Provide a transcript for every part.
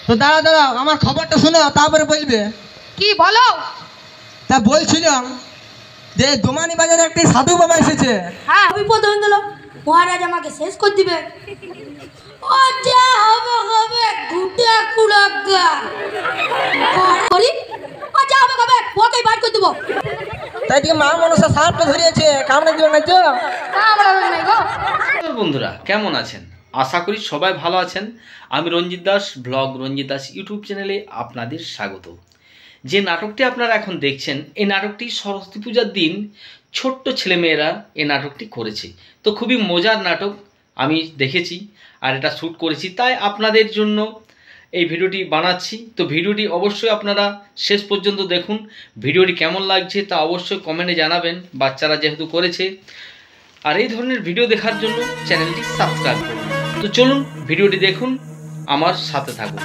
তো দাঁড়াও দাঁড়াও, আমার খবরটা শুনো তারপরে বলবে। কি বলো? তা বলছিলাম যে দোমানি বাজারে একটি সাধু বাবা এসেছে। হ্যাঁ, বিপদ হয়ে গেল, মহারাজ আমাকে শেষ করে দিবে। ও যা হবে হবে, গুটা কুড়াগা করি। ও যা হবে হবে, ওকেই বাইর করে দেবো। তাই দিকে মা মনসা সাপটা ধরিয়েছে, কামড়ে দিবে না তো? কামড়াবে নাই গো। বন্ধুরা কেমন আছেন? আশা করি সবাই ভালো আছেন। আমি রঞ্জিত দাস, ব্লগ রঞ্জিত দাস ইউটিউব চ্যানেলে আপনাদের স্বাগত। যে নাটকটি আপনারা এখন দেখছেন, এই নাটকটি সরস্বতী পূজার দিন ছোট্ট ছেলেমেয়েরা এই নাটকটি করেছে। তো খুবই মজার নাটক, আমি দেখেছি আর এটা শ্যুট করেছি, তাই আপনাদের জন্য এই ভিডিওটি বানাচ্ছি। তো ভিডিওটি অবশ্যই আপনারা শেষ পর্যন্ত দেখুন। ভিডিওটি কেমন লাগছে তা অবশ্যই কমেন্টে জানাবেন, বাচ্চারা যেহেতু করেছে। আর এই ধরনের ভিডিও দেখার জন্য চ্যানেলটি সাবস্ক্রাইব করুন। তো চলুন ভিডিওটি দেখুন, আমার সাথে থাকুন।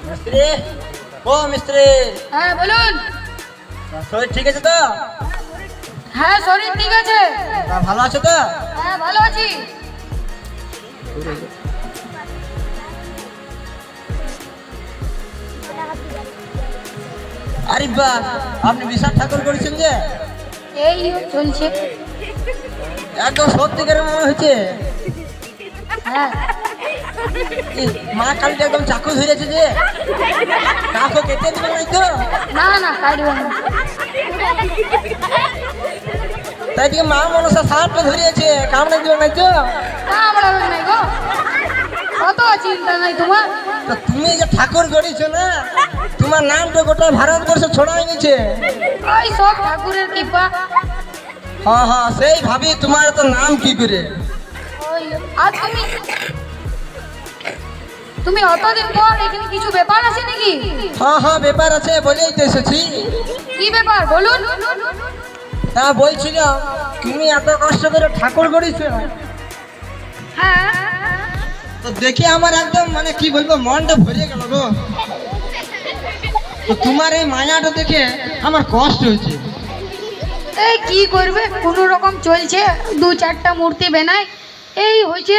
মিস্ত্রি, ও মিস্ত্রি। হ্যাঁ বলুন। শরীর ঠিক আছে তো? হ্যাঁ শরীর ঠিক আছে। ভালো আছো তো? হ্যাঁ ভালো আছি। আরে বাহ, আপনি বিশাল ঠাকুর করেছেন যে? এই চলছে। একদম সত্যিকারের মনে হচ্ছে। হ্যাঁ মা কালীটা একদম চাকু ধরেছে যে, কাকু কেটে দিবে নাই তো? না না কাটবে না। তাই দিকে মা মনসা সাপটা ধরিয়েছে, কামড়ে দিবে নাই তো? কামড়াবে নাই গো, কত চিন্তা নাই তোমার। তো তুমি যে ঠাকুর গড়িয়েছো না, তোমার নাম তো গোটা ভারতবর্ষে ছড়াই গেছে। ওই সব ঠাকুরের কৃপা। হ্যাঁ হ্যাঁ, সেই ভাবি তোমার তো নাম কি করে। ওই আর তুমি অতদিন পর এখানে কিছু ব্যাপার আছে নাকি? হ্যাঁ হ্যাঁ ব্যাপার আছে, বলেই তো এসেছি। কি ব্যাপার বলুন। তা বলছিলাম তুমি এত কষ্ট করে ঠাকুর গড়িয়েছো, হ্যাঁ তো দেখে আমার একদম মানে কি বলবো, মনটা ভরে গেল গো। তো তোমার এই মায়াটা দেখে আমার কষ্ট হয়েছে। এই কি করবে, কোনো রকম চলছে, দু চারটা মূর্তি বানাই এই হয়েছে।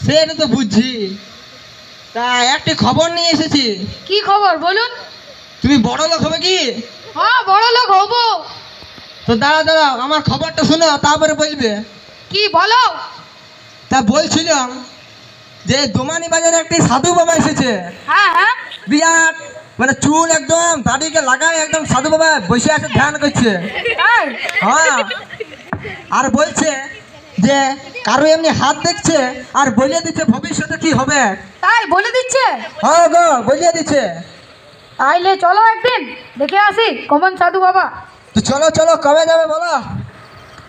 সেটা তো বুঝছি, তা একটি খবর নিয়ে এসেছি। কি খবর বলুন। তুমি বড় লোক হবে কি? হ্যাঁ বড় লোক হবো। তো দাঁড়াও দাঁড়াও, আমার খবরটা শুনো তারপরে বলবে। কি বলো? তা বলছিলাম যে দোমানি বাজারে একটি সাধু বাবা এসেছে। হ্যাঁ হ্যাঁ বিরাট মানে চুল একদম দাড়িকে লাগায় একদম সাধু বাবা বসে আছে, ধ্যান করছে। তাই? হ্যাঁ, আর বলছে যে কারো এমনি হাত দেখছে আর বলিয়ে দিচ্ছে ভবিষ্যতে কি হবে। তাই বলে দিচ্ছে? হ্যাঁ গো, বলিয়ে দিচ্ছে। তাইলে চলো একদিন দেখে আসি কমন সাধু বাবা। তো চলো চলো, কবে যাবে বলো?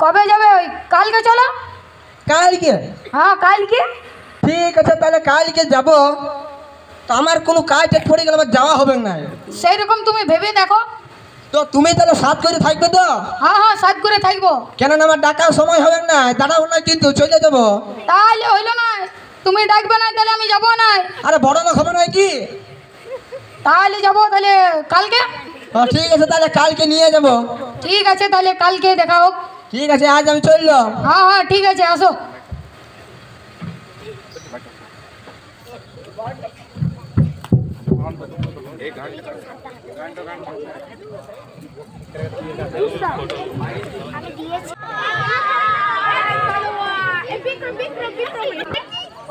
কবে যাবে? ওই কালকে চলো। কালকে? হ্যাঁ কালকে। ঠিক আছে, তাহলে কালকে যাব। তো আমার কোনো কাজ টেক পড়ে গেলে আবার যাওয়া হবে না। সেই রকম তুমি ভেবে দেখো। তো তুমি তাহলে সাত করে থাকবে তো? হ্যাঁ হ্যাঁ সাত করে থাকবো। কেননা আমার ডাকার সময় হবে না, দাঁড়াও না কিন্তু চলে যাবো। তাহলে হইলো না, তুমি ডাকবে না তাহলে আমি যাবো না। আরে বড় লোক হবে নয় কি? তাহলে যাবো তাহলে কালকে। ঠিক আছে, তাহলে কালকে নিয়ে যাব। ঠিক আছে তাহলে কালকে দেখা হোক। ঠিক আছে, আজ আমি চললাম। হ্যাঁ হ্যাঁ ঠিক আছে, আসো।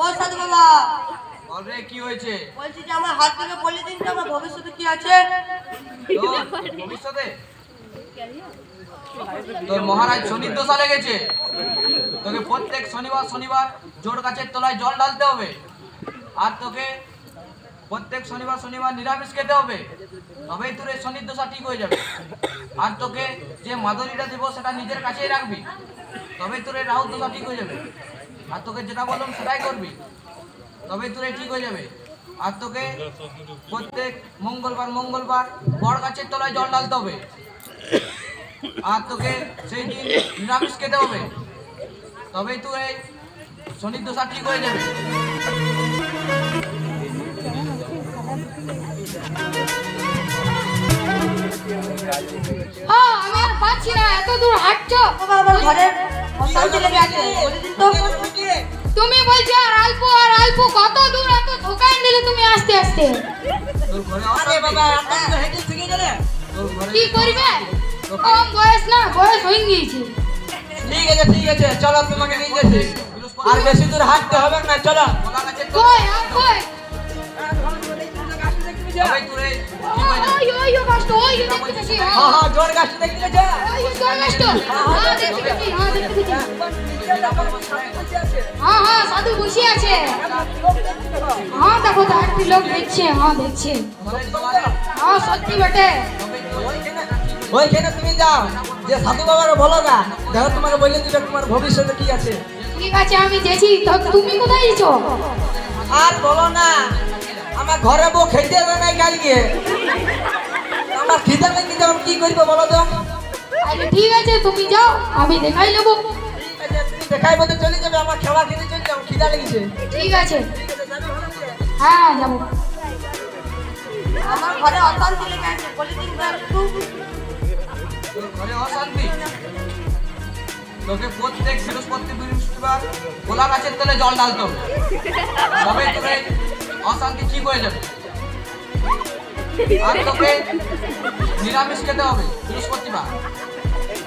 ও সাধু বাবা, বলরে কি হয়েছে? বলছি যে আমার হাত থেকে বলে দিন তো আমার ভবিষ্যতে কি আছে। ভবিষ্যতে তোর মহারাজ শনির দশা লেগেছে। তোকে প্রত্যেক শনিবার শনিবার জোড় গাছের তলায় জল ঢালতে হবে, আর তোকে প্রত্যেক শনিবার শনিবার নিরামিষ খেতে হবে, তবেই তোর এই শনির দশা ঠিক হয়ে যাবে। আর তোকে যে মাদুরিটা দেবো সেটা নিজের কাছেই রাখবি, তবেই তোর এই রাহুর দশা ঠিক হয়ে যাবে। আর তোকে যেটা বললাম সেটাই করবি, তবেই তোর এই ঠিক হয়ে যাবে। আর তোকে প্রত্যেক মঙ্গলবার মঙ্গলবার বড় গাছের তলায় জল ঢালতে হবে, আর তোকে সেই দিন নিরামিষ খেতে হবে, তবেই তুই এই শনির দশা ঠিক হয়ে যাবে। হ্যাঁ আমি আর পাচ্ছি না, এত দূর হাঁটছো। বাবা আমার ঘরে অশান্তি লেগে আছে, বলে দিন তো। তুমি বলছো আর অল্প কত দূর, এত ঠোকাই দিলে তুমি আস্তে আস্তে। তোর ঘরে আরে অশান্তি। বাবা আপনি তো হেঁটে শিখে গেলে। তোর ঘরে কি করবে, কম বয়স না, বয়স হয়ে গিয়েছে। ঠিক আছে চলো তোমাকে নিয়ে যেতে। আর বেশি দূর হাঁটতে হবে না, চলো। কলা গাছের কই আর কই? তবে তুই ঠিক হয়ে যাবে। ওই গাছটা, ওই দেখতে পেয়েছি। হ্যাঁ হ্যাঁ জোর গাছটা দেখতে যা। ওই গাছটা, হ্যাঁ দেখতে পেয়েছি, হ্যাঁ দেখতে পেয়েছি। হ্যাঁ সাধু বসে আছে। হ্যাঁ দেখো তো একটি লোক দেখছে, হ্যাঁ দেখছে। ঘরের দুয়ারে হ্যাঁ সত্যি বটে। তবে তুই ওইখানে তুমি যাও, যে সাধু বাবার বলো না, দেখো তোমাকে বলে দিবে তোমার ভবিষ্যতে কি আছে। ঠিক আছে আমি যেছি, তো তুমি কোথায় যাচ্ছো? আর বলো না, আমার ঘরে বউ খেতে দেবে না কালকে। আমার খিদে লেগে যাবে, কি করবো বলো তো। আরে ঠিক আছে তুমি যাও, আমি দেখাই নেবো। ঠিক আছে, তুমি দেখাই বলতে চলে যাবে, আমার খাওয়া খেতে চলে যাও, খিদা লেগেছে। ঠিক আছে, হ্যাঁ যাবো। আমার ঘরে অশান্তি লেগে আছে, বলে দিন তো। তোর ঘরে অশান্তি। তোকে প্রত্যেক বৃহস্পতিবার কলা গাছের তলে জল ঢালতে হবে। তবে তোর এই অশান্তি ঠিক হয়ে যাবে। আর তোকে নিরামিষ খেতে হবে বৃহস্পতিবার।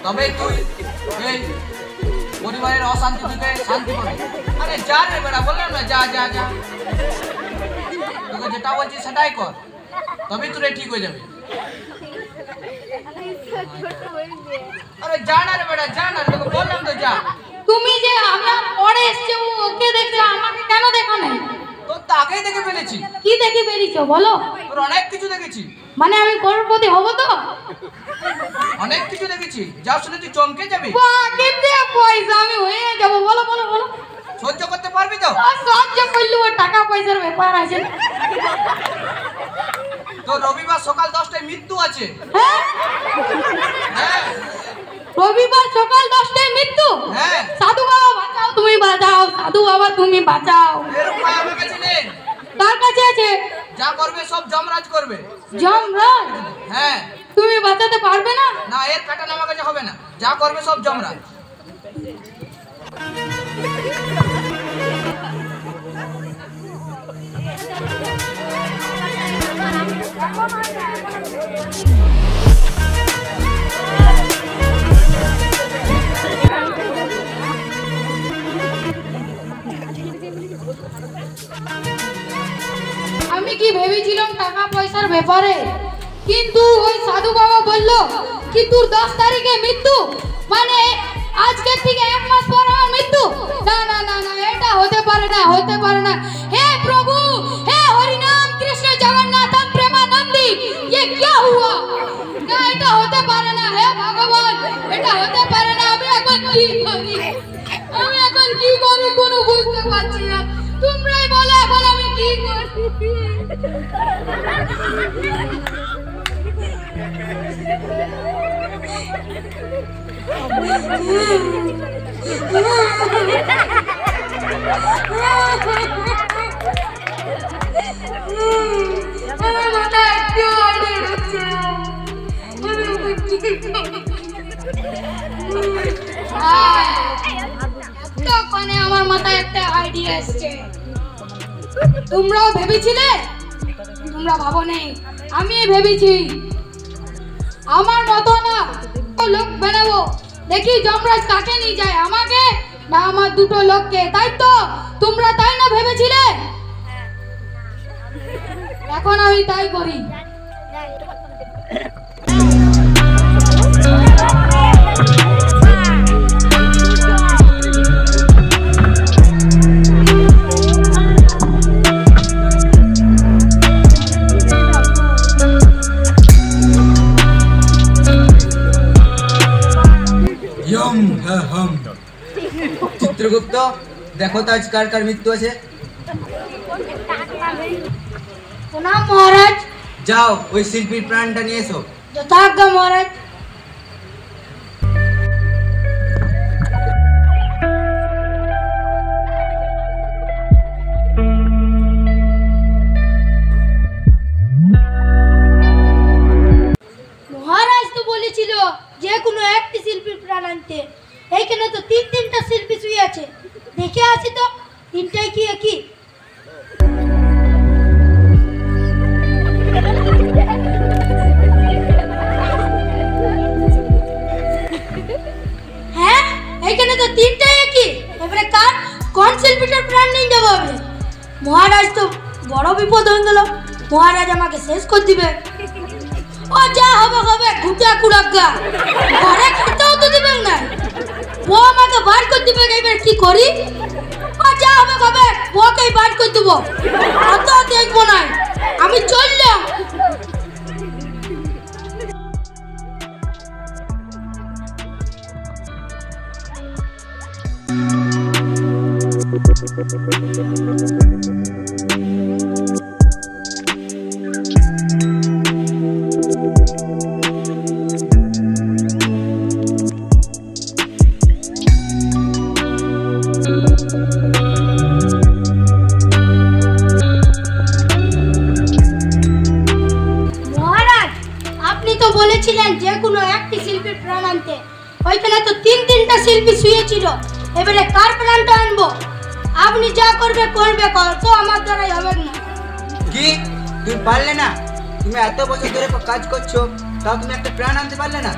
তবে তুই এই পরিবারের অশান্তি থেকে শান্তি পাবি। আরে যা রে বেড়া, বললাম না যা যা যা। তোকে যেটা বলছি সেটাই কর, তবেই তোর ঠিক হয়ে যাবে। আরে যা না রে বেড়া, যা না রে, তোকে বললাম তো যা। তুমি যে আমার পরে এসছে, ওকে দেখছো, আমাকে কেন দেখা নাই? তোর তো আগেই দেখে ফেলেছি, কি দেখে বেরিয়েছো বলো? তোর অনেক কিছু দেখেছি, মানে আমি করোড়পতি হবো তো? অনেক কিছু দেখেছি, যা শুনে তুই চমকে যাবি। বাহ, কেটে পয়সা আমি হয়ে যাবো, বলো বলো বলো। সহ্য করতে পারবি তো? আর সহ্য করলে ও টাকা পয়সার ব্যাপার আছে। তোর রবিবার সকাল 10টায় মৃত্যু আছে। হ্যাঁ হ্যাঁ রবিবার সকাল 10টায় মৃত্যু? হ্যাঁ, সাধু বাবা বাঁচাও, তুমি বাঁচাও, সাধু বাবা তুমি বাঁচাও। এর উপায় আমার কাছে নেই। কার কাছে আছে? যা করবে সব যমরাজ করবে। যমরাজ? হ্যাঁ, তুমি বাঁচাতে পারবে না? না এর প্যাটার্ন আমার কাছে হবে না, যা করবে সব যমরাজ। আমি কি ভেবেছিলাম টাকা পয়সার ব্যাপারে, কিন্তু ওই সাধু বাবা বলল কি তোর 10 তারিখে মৃত্যু, মানে আজকের থেকে 1 মাস পর আমার মৃত্যু। না না না না, এটা হতে পারে না, হতে পারে না। হে প্রভু, হে হরি নাম কৃষ্ণ জগন্নাথ প্রেমানন্দী, ये क्या हुआ? না এটা হতে পারে না, হে ভগবান এটা হতে পারে না। আমি এখন কি করি, আমি এখন কি করি কোনো বুঝতে পারছি না। তোমরাই বলো এখন আমি কি করি। আমার মাথা একটু আইডিয়া হচ্ছে না। তখন আমার মাথায় একটা আইডিয়া এসছে। তোমরাও ভেবেছিলে? তোমরা ভাবো নেই, আমি ভেবেছি। আমার মতো না লোক বানাবো, দেখি যমরাজ কাকে নিয়ে যায়, আমাকে না আমার দুটো লোককে। তাই তো তোমরা তাই না ভেবেছিলে? এখন আমি তাই করি। চিত্রগুপ্ত, দেখো তো আজ কার কার মৃত্যু আছে। প্রণাম মহারাজ। যাও ওই শিল্পীর প্রাণটা নিয়ে এসো। যথাজ্ঞা মহারাজ। যে কোনো একটি শিল্পীর প্রাণ আনতে। এইখানে তো তিনটা শিল্পী শুয়ে আছে, দেখে আসি তো তিনটাই কি একই। হ্যাঁ, এইখানে তো তিনটাই একই। এবারে কোন শিল্পীটার প্রাণ নিয়ে যাবো আমি? মহারাজ তো বড় বিপদ হয়ে গেল, মহারাজ আমাকে শেষ করে দিবে। ও যা হবে হবে, গুটা কুড়াগা, ঘরে খেতেও তো দিবে না, ও আমাকে বার করে দিবে। এবার কি করি? ও যা হবে হবে, ওকেই বার করে দেবো, অত দেখবো না, আমি চললাম। বলেছিলেন যে কোনো একটি শিল্পীর প্রাণ আনতে। ওইখানে তো তিনটা শিল্পী শুয়েছিল, এবারে কার প্রাণটা আনবো? আপনি যা করবে তো আমার দ্বারাই হবে না। কি তুমি পারলে না? তুমি এত বছর ধরে কাজ করছো, তাও তুমি একটা প্রাণ আনতে পারলে না?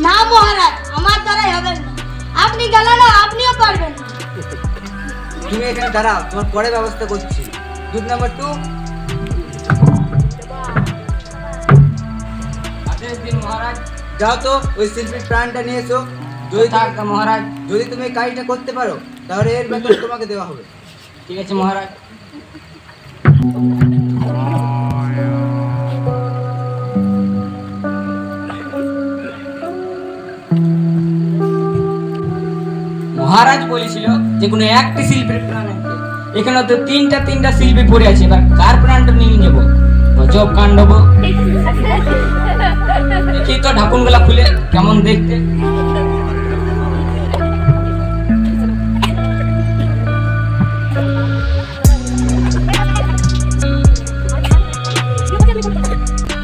না মহারাজ, আমার দ্বারাই হবে না। আপনি গেলে না, আপনিও পারবেন না। তুমি এখানে দাঁড়াও, তোমার পরে ব্যবস্থা করছি। দুধ নাম্বার 2। মহারাজ যাও তো ওই শিল্পীর প্রাণটা নিয়ে এসো। যদি মহারাজ, যদি তুমি এই কাজটা করতে পারো তাহলে এর বেতন তোমাকে দেওয়া হবে। ঠিক আছে মহারাজ। মহারাজ বলেছিল যে কোনো একটি শিল্পীর প্রাণ আনতে। এখানে তো তিনটা শিল্পী পড়ে আছে, এবার কার প্রাণটা নিয়ে নেবো? গজব কাণ্ড। দেখি তো ঢাকুনগুলা খুলে কেমন দেখতে।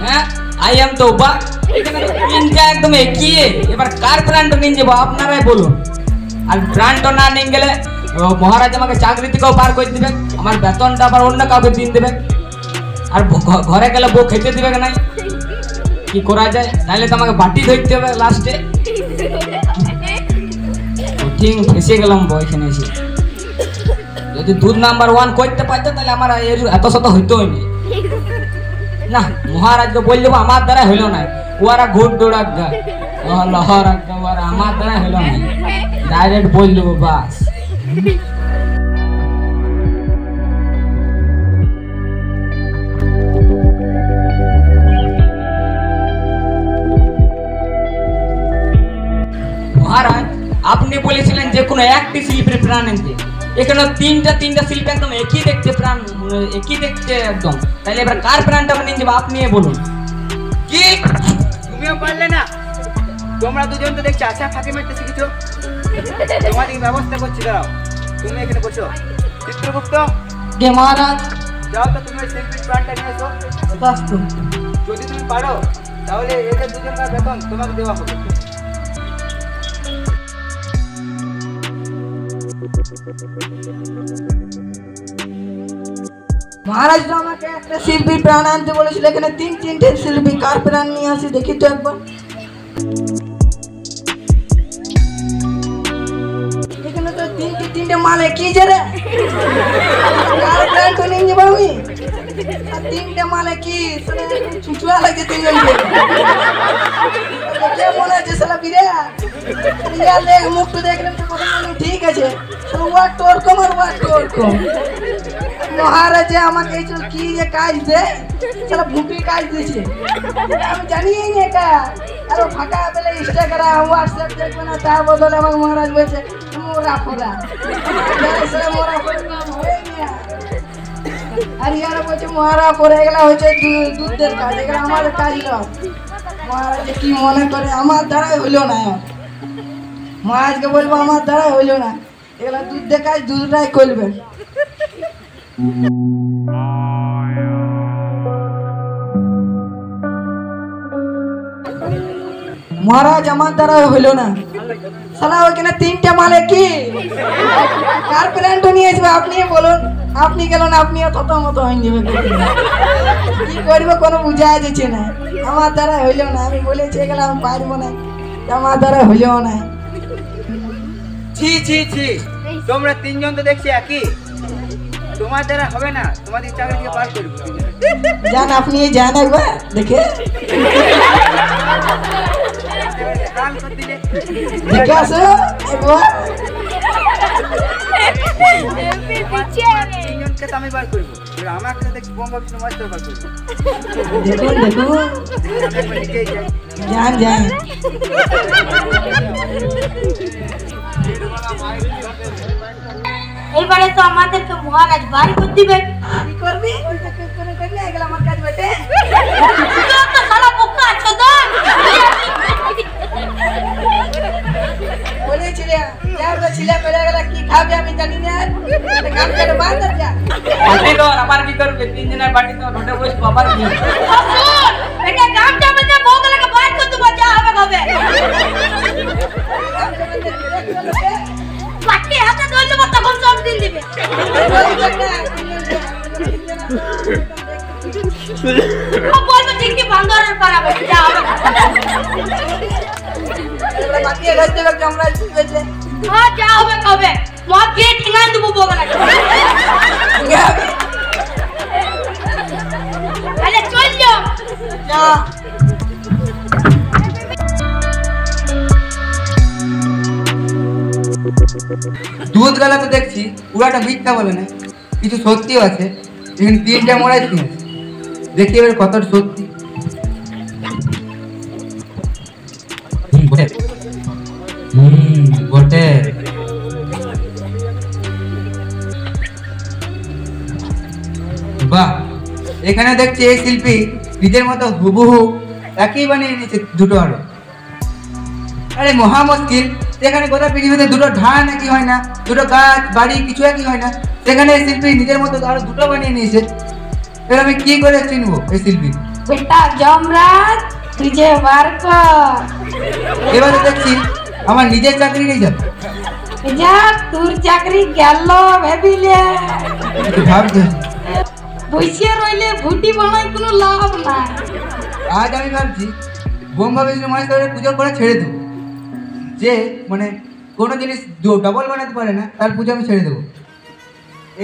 হ্যাঁ, আই এম তো এখানে তিনটা একদম একই। এবার কার প্রাণটা নিয়ে যাবো আপনারাই বলুন। আর প্রাণটা না নিয়ে গেলে মহারাজ আমাকে চাকরি থেকেও পার করে দিবে, আমার বেতনটা আবার অন্য কাউকে দিন দেবে, আর ঘরে গেলে বউ খেতে দিবে না। কি করা যায়? তাহলে তো আমাকে বাটি ধরতে হবে লাস্টে। ঠিক ফেসে গেলাম এখানে এসে। যদি দুধ নাম্বার 1 করতে পারতো তাহলে আমার এত শত হইতোই না। মহারাজকে বল দেবো আমার দ্বারা হইল না, ওরা ঘুর দৌড়াগা লহর ওরা আমার দ্বারা হইল না, ডাইরেক্ট বল দেবো বাস। মহারাজ আপনি বলেছিলেন যে কোনো একটি শিল্পীর প্রাণ আনতে। এখানে তিনটা শিল্পী একদম একই দেখতে, প্রাণ একই দেখতে একদম। তাহলে এবার কার প্রাণটা নিয়ে যাবো আপনি বলুন। কি তুমিও পারলে না? তোমরা দুজন তো দেখছি আশা ফাঁকি মারতে শিখেছো। তোমাদের ব্যবস্থা করছি, দাঁড়াও। তুমি এখানে বসো। চিত্রগুপ্ত, গে মহারাজ। যাও তো তুমি শিল্পীর প্রাণটা নিয়ে এসো। যদি তুমি পারো তাহলে এদের দুজনের বেতন তোমাকে দেওয়া হবে। মহারাজ তো আমাকে একটা শিল্পীর প্রাণ আনতে বলেছিল। এখানে তিনটে শিল্পী, কার প্রাণ নিয়ে আসি দেখি তো একবার। এখানে তো তিনটে মালে কি যে রে, কার প্রাণ তো নিয়ে যাবো আমি? আর তিনটে মালে কি চুচুয়া লাগছে তিনজনকে। কে মনে হচ্ছে সালা বিরাট মুখটা দেখলাম তো ঠিক আছে, ওয়াট ওরকম আর ওয়াট ওরকম। মহারাজে আমাকে কি যে কাজ দেয়, সারা ভুটি কাজ দিয়েছে, আমি জানি না এটা। আর ফাঁকা পেলে ইনস্টাগ্রাম হোয়াটসঅ্যাপ দেখবে না, তার বদলে আমাকে মহারাজ বলছে মোরা ফোরা, মোরা ফোরা হয়ে গিয়া। আর ইয়ারা বলছে মহারা পরে এগুলা হচ্ছে দুধের কাজ, এগুলো আমাদের কাজ নয়। মহারাজে কি মনে করে আমার দ্বারাই হইলো না। মহারাজকে বলবো আমার দ্বারাই হইলো না, এগুলা দুধের কাজ দুধটাই করবে। মহারাজ আমার দ্বারা হইলো না, সালা ওইখানে 3টে মালে কি কার প্ল্যানটা নিয়ে আসবে আপনি বলুন। আপনি গেলেন, আপনিও তত মতো হয়ে যাবে, কি করবো কোনো বুঝা যাচ্ছে না। আমার দ্বারা হইলো না, আমি বলেছি গেলে আমি পারবো না, আমার দ্বারা হইলেও না। ছি ছি ছি, তোমরা 3 জন তো দেখছি একই, তোমার দ্বারা হবে না, তোমাদের চাকরিকে পার করবো। যান আপনি যান একবার দেখে কাল করে দিলে দেখে আসো একবার। 3 জনকে তো আমি বার করবো, এবার আমাকে তো দেখছি বোম ভাবছি তোমার তো বার করবো। দেখুন দেখুন, আমি একবার নিজেই যাই। যান যান। এইবারে তো আমাদেরকে মহারাজ বাড়ি করে দিবে। কি করবি? করলে এগুলো আমার কাজ বেটে। তুই তো শালা বোকা আছো তো। বলেছিলে যার ছেলে পেলে গেলে কি খাবে আমি জানি না, কাম করে বাঁধ যা। পার্টি তো আবার কি করবে? 3 দিনের পার্টি তো ঢোটে বসে বাবার কি শুন, এটা গামটা মধ্যে বউগুলোকে বাড়ি করে দেবো, যা হবে হবে। পাটি হাতে ধরে দেবো, তখন সব দিন দিবে। ও বলবো ঠিক কি বান্দরের পারাবে, যা হবে। বাকি রাখতে রাখতে আমরা বুঝলে হ্যাঁ যা হবে হবে, মদ দিয়ে ঠিঙান দেবো বউগুলোকে। আরে চল যাও। যা। দুধ গলা তো দেখছি পুরাটা মিথ্যা বলে না, কিছু সত্যিও আছে। এখানে 3টে মরাই আছে, দেখি এবার কতটা সত্যি। বটে বাহ, এখানে দেখছি এই শিল্পী নিজের মতো হুবহু একই বানিয়ে নিয়েছে দুটো আরো। আরে মহা মুশকিল, সেখানে গোটা পৃথিবীতে দুটো ঢাল নাকি হয় না, দুটো গাছ বাড়ি কিছু একই হয় না, সেখানে এই শিল্পী নিজের মতো আরো দুটো বানিয়ে নিয়েছে। এবার আমি কি করে চিনবো এই শিল্পী? বেটা যমরাজ, তুই যে বার কর। এবার তো দেখছি আমার নিজের চাকরি নেই যাবে। যা তোর চাকরি গেল ভেবিলে, একটু ভাবছি, বসে রইলে ভুটি বানাই কোনো লাভ নাই। আজ আমি ভাবছি ব্রহ্মা বিষ্ণু মহেশ্বরের পুজো করে ছেড়ে দেবো। যে মানে কোনো জিনিস ডবল বানাতে পারে না তার পুজো আমি ছেড়ে দেবো।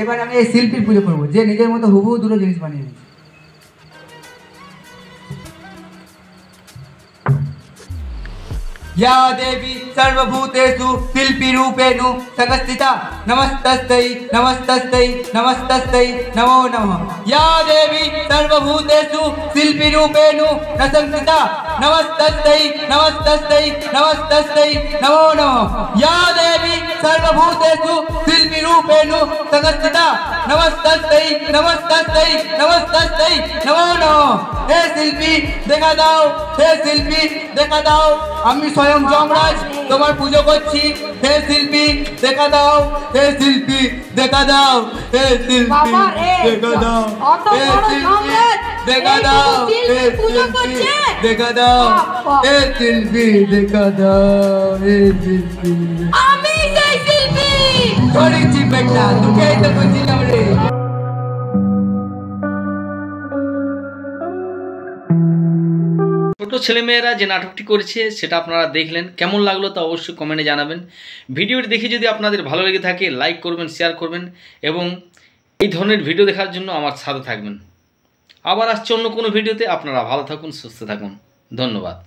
এবার আমি এই শিল্পীর পুজো করবো যে নিজের মতো হুবহু দুটো জিনিস বানিয়ে নিয়েছে। या देवी सर्वभूतेषु शिल्पीरूपेणु संस्थिता नमस्तस्यै नमस्तस्यै नमस्तस्यै नमो नमः। या देवी सर्वभूतेषु शिल्पीरूपेणु न संस्थिता नमस्तस्यै नमस्तस्यै नमस्तस्यै नमो नमः। या देवी सर्वभूतेषु शिल्पीरूपेणु संस्थिता नमस्तस्यै नमस्तस्यै नमस्तस्यै नमो नमः। हे शिल्पी देखा दाओ, हे शिल्पी देखा दाओ, আমি স্বয়ং যমরাজ তোমার পুজো করছি। হে শিল্পী দেখা দাও, হে শিল্পী দেখা দাও, হে শিল্পী বাবা রে, দেখা দাও, অত হে বড় শিল্পী যমরাজ, দেখা এই দাও, শিল্পী হে পুজো শিল্পী করছে? দেখা দাও, বাবা। হে শিল্পী দেখা দাও, হে শিল্পী। আমি সেই শিল্পী। ধরেছি বেটা, তোকেই তো বলছিলাম রে। ছোট ছেলেমেয়েরা যে নাটকটি করেছে সেটা আপনারা দেখলেন, কেমন লাগলো তা অবশ্যই কমেন্টে জানাবেন। ভিডিওটি দেখে যদি আপনাদের ভালো লেগে থাকে লাইক করবেন, শেয়ার করবেন এবং এই ধরনের ভিডিও দেখার জন্য আমার সাথে থাকবেন। আবার আসছে অন্য কোনো ভিডিওতে। আপনারা ভালো থাকুন, সুস্থ থাকুন, ধন্যবাদ।